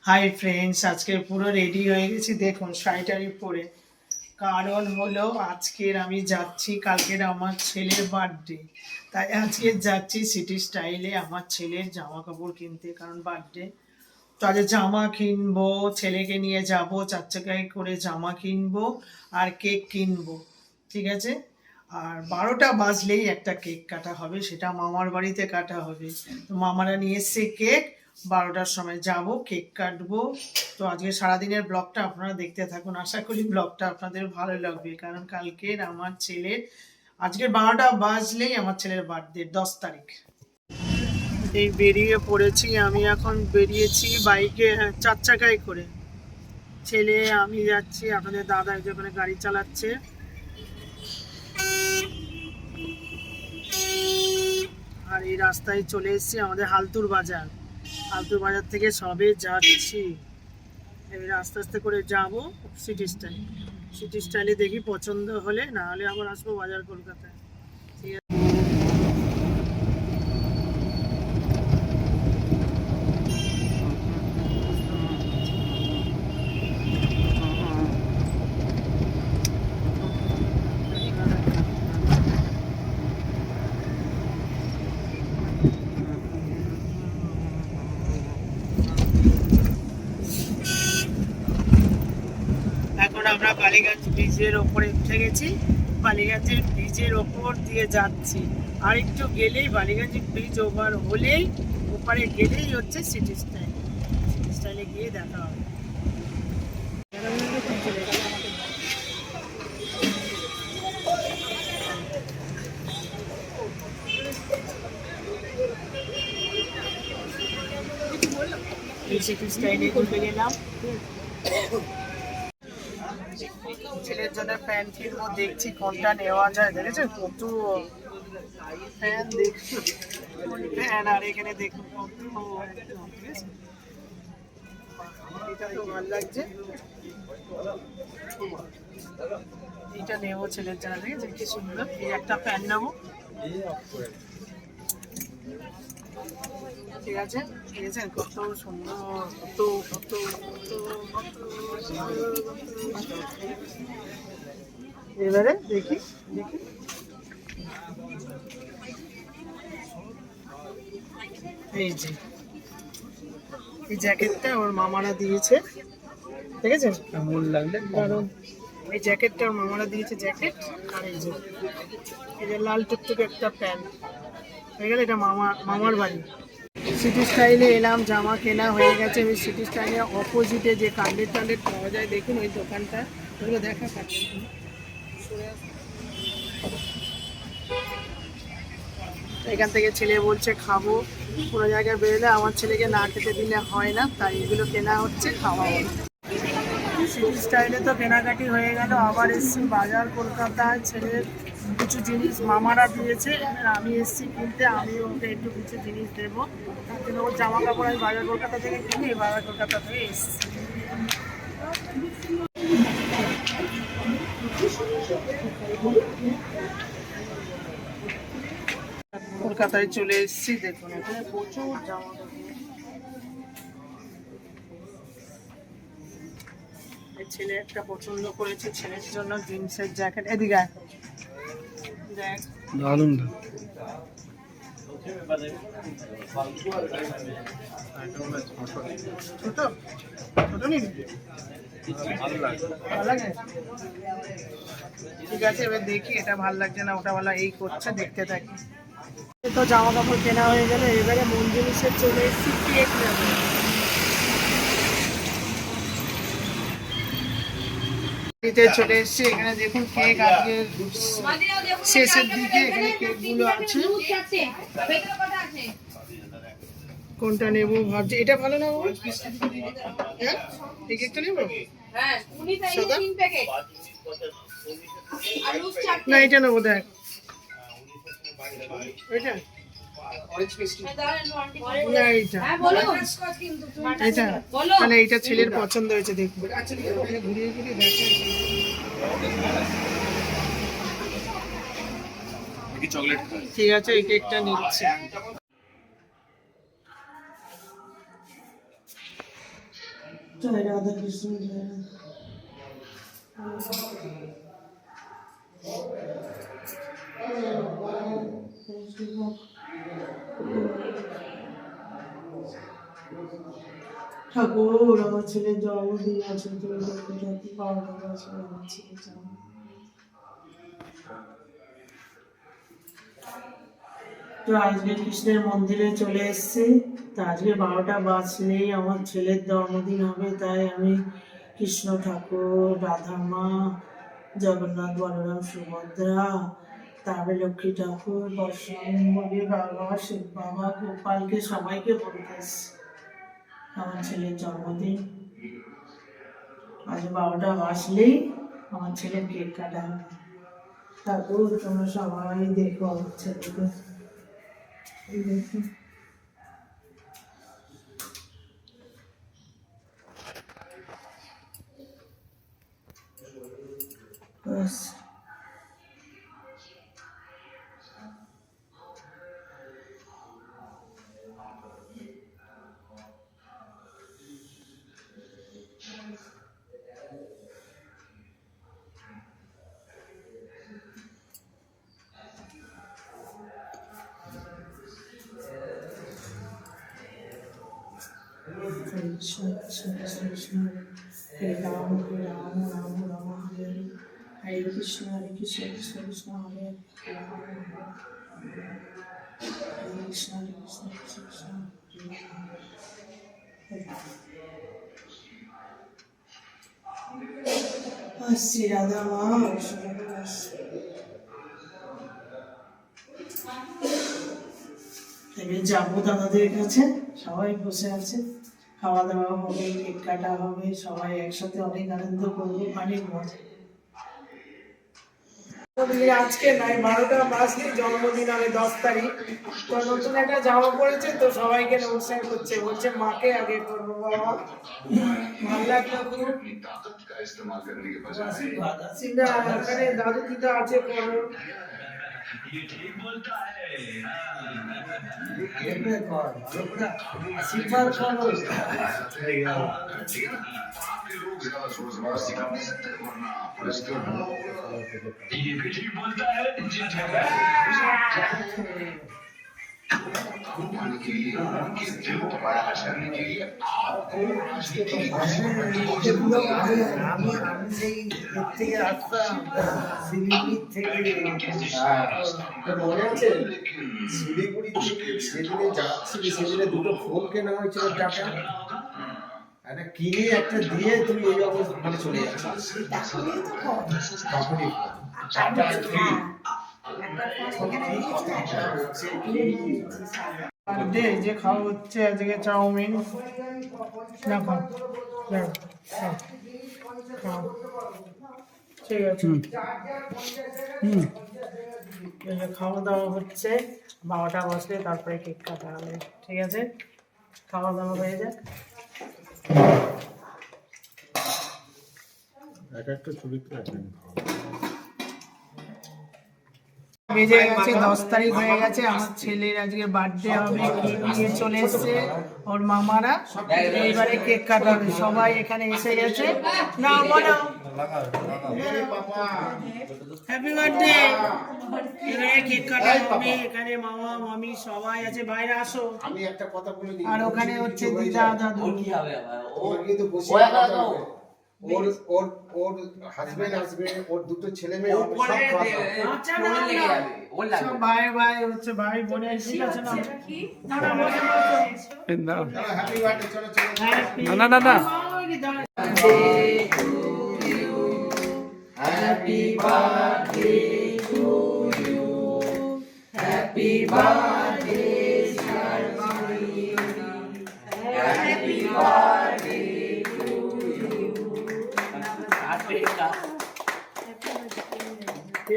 Hi friends, আজকে পুরো ready হয়ে গেছি। দেখুন শাড়িটারি পরে, কারণ হলো আজকের আমি যাচ্ছি, কালকের আমার ছেলের বার্থডে, তাই আজকে যাচ্ছি সিটি স্টাইলে আমার ছেলের জামা কাপড় কিনতে, কারণ বার্থডে। তাদের জামা কিনবো, ছেলেকে নিয়ে যাব, 4 চাকায় করে জামা কিনবো আর কেক কিনবো, ঠিক আছে। আর 12টা বাজলেই একটা কেক কাটা হবে, সেটা মামার বাড়িতে কাটা হবে। তো মামারা নিয়ে এসছে কেক, 12টার সময় যাব, কেক কাটবো। তো আজকে সারাদিনের ব্লগটা আপনারা দেখতে থাকুন, আশা করি ব্লগটা আপনাদের ভালো লাগবে, কারণ কালকের আমার ছেলের, আজকের 12টা বাজলেই আমার ছেলের বার্থডে, 10 তারিখ। এই বেরিয়ে পড়েছি, আমি এখন বেরিয়েছি বাইকে, 4 চাকায় করে। ছেলে আমি যাচ্ছি, আপনাদের দাদা যেখানে গাড়ি চালাচ্ছে। আর এই রাস্তায় চলে এসেছি আমাদের হালতুর বাজার। হালতুর বাজার থেকে সবে যাচ্ছি, এই আস্তে আস্তে করে যাব সিটি স্টাইল। সিটি স্টাইলে দেখি পছন্দ হলে, না হলে আবার আসবো বাজার কলকাতায়। ঠিক আছে, এখন আমরা বালিগঞ্জ ব্রিজের ওপরে উঠে গেছি। বালিগঞ্জের ব্রিজের ওপর দিয়ে যাচ্ছি, আর একটু গেলেই বালিগঞ্জ ব্রিজ ওভার হলেই, ওপারে গেলেই হচ্ছে সিটি স্টাইল। সিটি স্টাইলে গিয়ে দেখা হবে। সিটি স্টাইলে ঘুরতে গেলাম, ছেলের জন্য প্যান্ট কিনবো, দেখছি কোনটা নেওয়া যায়। দেখেছেন কত ফ্যান, দেখছি ফ্যান, আর এখানে দেখুন কত, ঠিক আছে, এটা তো ভালো লাগছে, এটা নেবো ছেলের জন্য। দেখেছেন কি সুন্দর, এই একটা ফ্যান নেবো, ঠিক আছে। দেখেছেন কত সুন্দর, কত কত কত কত। এবারে দেখি দেখি, এই যে এই জ্যাকেটটা ওর মামারা দিয়েছে, দেখেছেন কেমন লাগলে, কারণ এই জ্যাকেটটা ওর মামারা দিয়েছে, জ্যাকেট। আর এই যে লাল টুকটুকে একটা প্যান্ট হয়ে গেল, এটা মামার বাড়ি। সিটি স্টাইলে এলাম, জামা কেনা হয়ে গেছে। ওই সিটি স্টাইলে অপোজিটে যে কান্ডের টান্ডের পাওয়া যায়, দেখুন ওই দোকানটা, ওগুলো দেখা থাকে। এখান থেকে ছেলে বলছে খাবো, কোনো জায়গায় বেরোলে আমার ছেলেকে না খেতে দিলে হয় না, তাই এগুলো কেনা হচ্ছে, খাওয়া হবে। সিটি স্টাইলে তো কেনাকাটি হয়ে গেল, আবার এসছি বাজার কলকাতায়। ছেলের কিছু জিনিস মামারা দিয়েছে, আমি এসছি কিনতে, আমি ওকে একটু কিছু জিনিস দেবো, তার জন্য ওর জামা কাপড় আমি বাজার কলকাতা থেকে কিনি, বাজার কলকাতা থেকে এসছি। কলকাতায় চলে এসেছি, দেখুন এখানে প্রচুর জামা কাপড়। ছেলে একটা পছন্দ করেছে, ছেলের জন্য জিন্সের জ্যাকেট। এদিকে দেখ, দারুণ ছোট ছোট নিবি, ভালো লাগে, ঠিক আছে। এবার দেখি এটা ভালো লাগছে না, ওটা ভালো, এই করছে, দেখতে থাকি। তো জামা কাপড় কেনা হয়ে গেল, এবারে মন জিনিসের চলে এসেছি কেক নেবো। চলে এসেছি, এখানে দেখুন কেক, আজকে শেষের দিকে এখানে কেকগুলো আছে। কোনটা নেবো ভাবছি, এটা ভালো না, হ্যাঁ এই কেকটা নেবো, না এটা নেবো, দেখ এটা না, এইটা মানে এইটা ছেলের পছন্দ হয়েছে, দেখবো ঘুরিয়ে ঘুরিয়ে দেখে। ঠিক আছে, এই কেকটা নিচ্ছি। জয় রাধা কৃষ্ণ, জয় রাধা। ঠাকুর, আমার ছেলের জন্মদিন আছে, তুমি দেখতে থাকি, বারোটা বাজে আমার ছেলের জন্মদিন। তো আজকে কৃষ্ণের মন্দিরে চলে এসেছি। তো আজকে 12টা বাজলেই আমার ছেলের জন্মদিন হবে, তাই আমি কৃষ্ণ ঠাকুর, রাধা মা, জগন্নাথ, বলরাম, সুভদ্রা, তারপরে লক্ষ্মী ঠাকুর, বর্ষাঙ্গী বাবা, শিব বাবা, গোপালকে সবাইকে বলতে এসেছি আমার ছেলের জন্মদিন। আজ 12টা বাজলেই আমার ছেলের কেক কাটা হবে। ঠাকুর, তোমরা সবাই দেখো আমার ছেলেকে। বাস, Krishna, Krishna, Krishna, Hare Ram, Ram, Rama, Hare Hare, Hare Krishna, Krishna, Krishna, Hare Hare, Hare Krishna, Krishna, Krishna, Hare Hare. Shri Radha Ma, Shri Radha. এবার যাবো দাদাদের কাছে, সবাই বসে আছে, খাওয়া দাওয়া হবে, কেক কাটা হবে, সবাই একসাথে অনেক আনন্দ করবো, অনেক মজা। আজকে নাই, 12টা বাজলে জন্মদিন হবে 10 তারিখ। তো নতুন একটা জামা পড়েছে, তো সবাইকে নমস্কার করছে, বলছে মাকে আগে করবো। বাবা ভালো লাগলো খুব। ওখানে দাদু দিদা আছে, করো। पाने के लिए उनके दिल को बड़ा करने के लिए आपको राजनीति की कुर्सी पर डिपॉजिट किया है। মনে আছে শিলিগুড়ি থেকে সেদিনে যাচ্ছিলি, সেদিনে দুটো ফোন কেনা হয়েছিল টাকা, একটা কিনে একটা দিয়ে তুমি এই অবস্থা মানে চলে যাচ্ছিস। যে খাওয়া হচ্ছে আজকে চাউমিন, দেখো ঠিক আছে। খাওয়া দাওয়া হচ্ছে, 12টা বসলে তারপরে কেক কাটা হবে, ঠিক আছে। খাওয়া দাওয়া হয়ে যাক। একটা চরিত্র বেজে গেছে 10 তারিখ হয়ে গেছে, আমার ছেলের আজকে বার্থডে হবে, কেক নিয়ে চলে এসছে ওর মামারা, এইবারে কেক কাটা হবে, সবাই এখানে এসে গেছে। না বলো হ্যাপি বার্থডে। এবারে কেক কাটা হবে, এখানে মামা মামি সবাই আছে, বাইরে আসো। আমি একটা কথা বলে দিই, আর ওখানে হচ্ছে দিদা দাদু। কি হবে ও কিন্তু বসে কথা হবে, ওর ওর ওর হাজবেন্ড আসবে, ওর দুটো ছেলে মেয়ে হবে, সব খাওয়া সব ভাই ভাই হচ্ছে, ভাই বোনের, ঠিক আছে না? হ্যাপি বার্থডে, চলো চলো না না না, happy birthday to you, happy birthday happy birthday to you.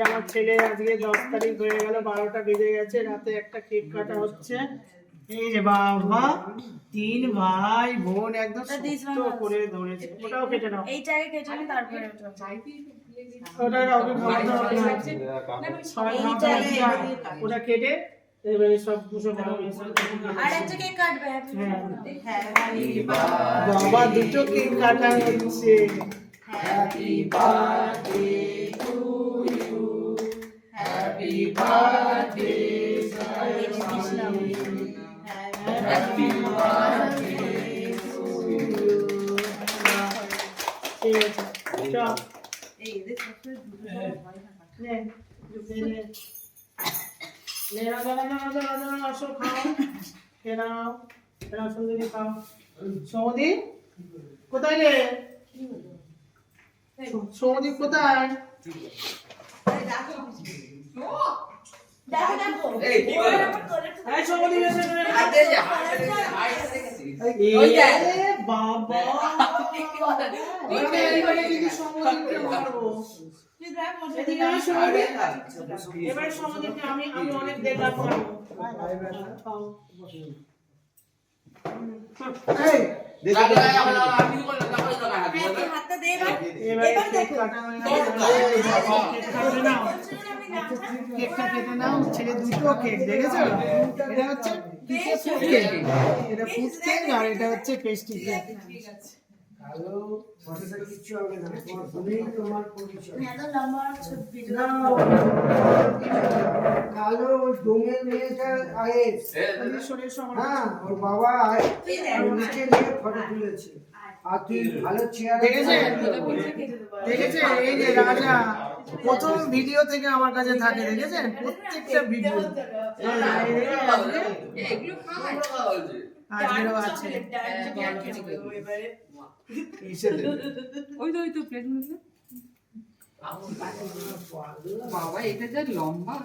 আমার ছেলে আজকে 10 তারিখ হয়ে গেল, 12টা বেজে গেছে, রাতে একটা কেক কাটা হচ্ছে। এই যে বাবা, 3 ভাই বোন একদম সুস্থ করে ধরেছে। ওটাও কেটে নাও, এইটাকে কেটে নি, তারপরে ওটা ওকে খাওয়া দাওয়া হবে। ওটা কেটে এবারে সব পুষো করা আর একটা কেক কাটবে হ্যাপি বাবা দুটো কেক কাটা হচ্ছে happy birthday to you happy birthday happy birthday এই এদের সাথে দুটো ভয় থাকে সৌদি কোথায় রে সৌদি কোথায় সৌদি বাবা এবার সমাজকে আমি অনেক দেখলাম হাতটা দে এবার কেকটা কেটে নাও ছেলে দুটো কেক দেখেছো এটা হচ্ছে ফুড কেক এটা ফুড কেক আর এটা হচ্ছে পেস্ট্রি কেক হ্যালো মাথাটা কিচ্ছু হবে না তোমার পরিচয় কালো ডোমের মেয়েটা আয়েস হ্যাঁ ওর বাবা নিচে নিয়ে ফটো তুলেছে আর তুই ভালো চেয়ার দেখেছেন এই যে রাজা প্রথম ভিডিও থেকে আমার কাছে থাকে দেখেছেন প্রত্যেকটা ভিডিও আজকেরও আছে ওই তো প্লেট মধ্যে বাবা এটা যা লম্বা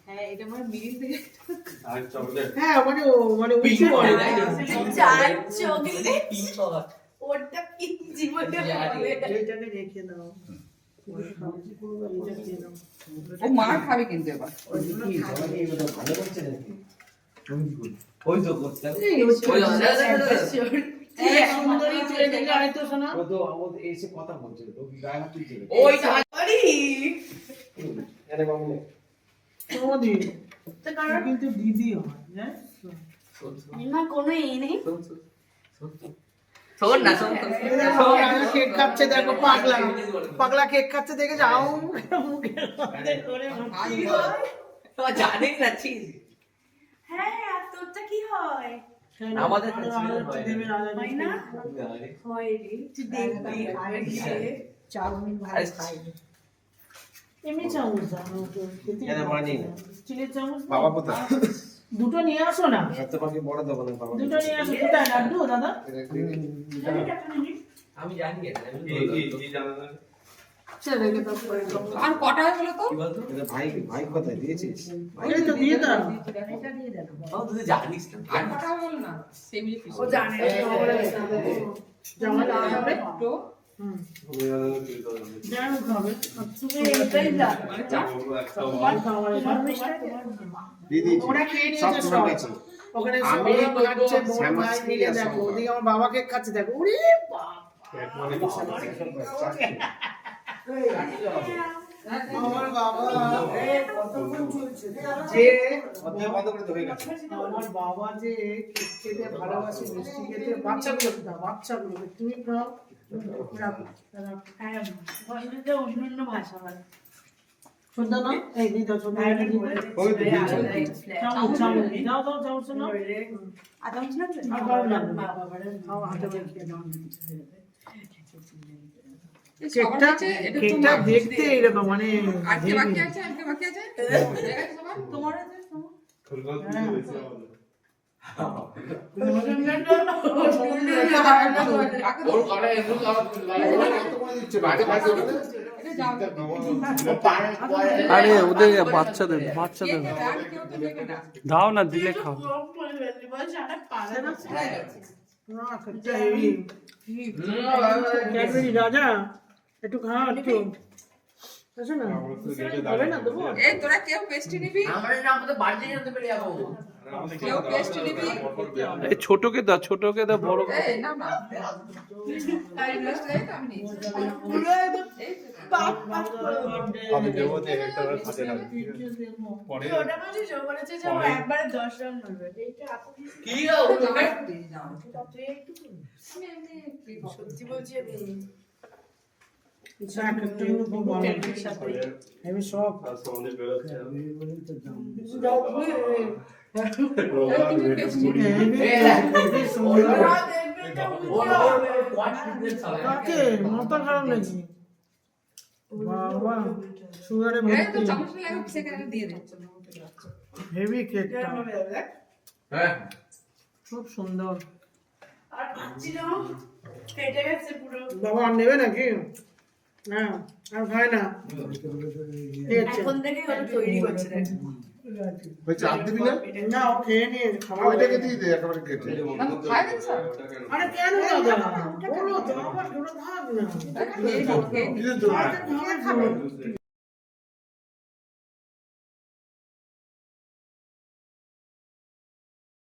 হ্যাঁ এটা আমার মিডিল থেকে হ্যাঁ মানে উঁচু করে চার চকলেট ওটা কি জীবনে হবে এইটাকে রেখে দাও ও মার খাবে কিন্তু এবার ভালো করছে নাকি ওই তো করতে সুন্দরী তুলে দিলে আরেকটু শোনা ও তো আমাদের এসে কথা বলছিল তো গায়ে হাত তুলছিল ওইটা আরে মামুনি সৌদি কিন্তু দিদি হয় হ্যাঁ না কোনো এই নেই শোন না শোন কেক খাচ্ছে দেখো পাগলা পাগলা কেক খাচ্ছে দেখে যাও মুখের মধ্যে করে তো জানিস না চিজ হ্যাঁ আর তোরটা কি হয় আমাদের কাছে দেবে রাজা হয় না হয় রে তুই দেখবি আর চাউমিন ভালো খাই এমনি চামচ দাও এটা মানি না চিলের চামচ বাবা কোথায় দুটো নিয়ে আসো না তোমাকে বড় দেবো না বাবা দুটো নিয়ে আসো কোথায় লাড্ডু দাদা আমি জানি এটা আর কটা হলো তো এটা ভাই কোথায় দিয়েছিস এই তো দিয়ে দাও তুই জানিস না আর কটা হলো না সেম ও জানে জামা লাগাবে তো জানো খাবে তুমি এটাই দাও দিদি ওরা খেয়ে সব নিয়েছে তোমার সব কাছে ওখানে আমি সব খাচ্ছে বড় শ্যামা ভাই শ্রী মিলে আর দেখো সব। ওদিকে আমার বাবা কেক খাচ্ছে দেখো ওরে আমার বাবা যে বন্ধ করে তো হয়ে গেছে আমার বাবা যে কেক খেতে ভালোবাসে মিষ্টি খেতে বাচ্চাগুলোকে দাও বাচ্চাগুলোকে তুমি খাও রাখো হ্যাঁ ভাষাটা অন্য ভাষা হয় শুনতে না এই দিদা শুনতে ওই তো দিয়েছে। চামচ চামচ দাও দাও চামচ না আদম ছিল আর ভালো লাগবে না খাও হাতে করে খেয়ে নাও কেকটা কেকটা দেখতে এরকম মানে আর কে বাকি আছে আর কে বাকি আছে তোমার আছে ওর করে এমন কত করে দিচ্ছে বাড়ি বাড়ি এটা যাও আরে ওদের বাচ্চাদের দাও না দিলে খাও না কেকটা হেভি ক্যাডবেরি রাজা একটু খাও একটু আছে না হবে না দেবো এই তোরা কেউ পেস্ট্রি নিবি আমাদের নাম তো বাড়ি যেতে পেরে যাবো কেউ পেস্ট নিবি? এই ছোটকে দাও বড় এই না না। তাই পেস্ট এই তো আমি নিয়েছি। এই তো। পাপ পাপ করে আমি দেবো যে একটা হাতে রাখবি পরে ওটা বলছি যে বলেছে যে ও একবারে 10 রান মারবে এইটা এত কিছু কি রে ওখানে? তুই একটু আমি এমনি কি করব? সত্যি বলছি আমি আমি সব যাও কাকে মাথা খারাপ নাকি বাবা সুগারে এই তো চামচ নিয়ে আমি সেখানে দিয়ে দিচ্ছি। হেভি কেকটা হ্যাঁ খুব সুন্দর। আর ছিল কেটে গেছে পুরো বাবা আর নেবে নাকি? না আর খায় না। এখন থেকে ওটা তৈরি করছে দেখ হয়েছে আর দিবি না না ও খেয়ে নিয়ে খাওয়া ওইটাকে দিয়ে দে একেবারে কেটে না খাই দিন স্যার। আরে কেন দাদা বলো তো আমার ওটা থাক না খেয়ে নিই, খেয়ে নিই। দিয়ে দে খাবে